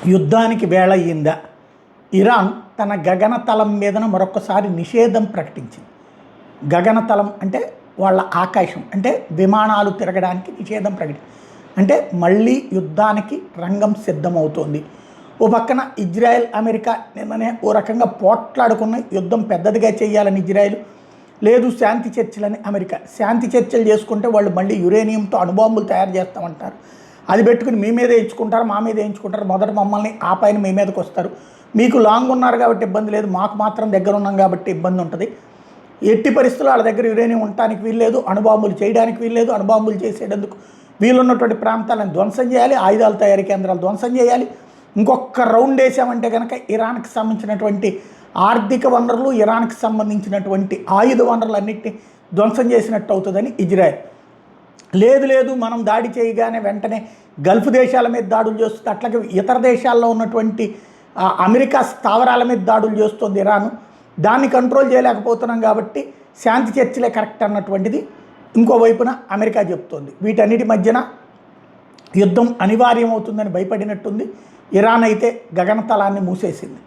యుద్ధానికి వేళయ్యిందా? ఇరాన్ తన గగనతలం మీదన మరొకసారి నిషేధం ప్రకటించింది. గగనతలం అంటే వాళ్ళ ఆకాశం, అంటే విమానాలు తిరగడానికి నిషేధం ప్రకటించింది. అంటే మళ్ళీ యుద్ధానికి రంగం సిద్ధమవుతోంది. ఓ పక్కన ఇజ్రాయెల్ అమెరికా నిన్ననే ఓ రకంగా పోట్లాడుకున్న యుద్ధం పెద్దదిగా చేయాలని ఇజ్రాయెల్, లేదు శాంతి చర్చలని అమెరికా. శాంతి చర్చలు చేసుకుంటే వాళ్ళు మళ్ళీ యురేనియంతో అణుబాంబులు తయారు చేస్తామంటారు. అది పెట్టుకుని మీ మీద వేయించుకుంటారు, మా మీద వేయించుకుంటారు. మొదట మమ్మల్ని ఆ పైన మీ మీదకి వస్తారు. మీకు లాంగ్ ఉన్నారు కాబట్టి ఇబ్బంది లేదు, మాకు మాత్రం దగ్గర ఉన్నాం కాబట్టి ఇబ్బంది ఉంటుంది. ఎట్టి పరిస్థితుల్లో వాళ్ళ దగ్గర యురేనియం ఉండటానికి వీల్లేదు, అణుబాంబులు చేయడానికి వీల్లేదు. అణుబాంబులు చేసేటందుకు వీలున్నటువంటి ప్రాంతాలను ధ్వంసం చేయాలి, ఆయుధాల తయారీ కేంద్రాలు ధ్వంసం చేయాలి. ఇంకొక రౌండ్ వేసామంటే కనుక ఇరాన్కి సంబంధించినటువంటి ఆర్థిక వనరులు, ఇరాన్కి సంబంధించినటువంటి ఆయుధ వనరులన్నింటినీ ధ్వంసం చేసినట్టు అవుతుందని ఇజ్రాయెల్. లేదు లేదు, మనం దాడి చేయగానే వెంటనే గల్ఫ్ దేశాల మీద దాడులు చేస్తుంది, అట్లాగే ఇతర దేశాల్లో ఉన్నటువంటి అమెరికా స్థావరాల మీద దాడులు చేస్తుంది ఇరాను. దాన్ని కంట్రోల్ చేయలేకపోతున్నాం కాబట్టి శాంతి చర్చలే కరెక్ట్ అన్నటువంటిది ఇంకోవైపున అమెరికా చెప్తోంది. వీటన్నిటి మధ్యన యుద్ధం అనివార్యమవుతుందని భయపడినట్టుంది. ఇరాన్ అయితే గగనతలాన్ని మూసేసింది.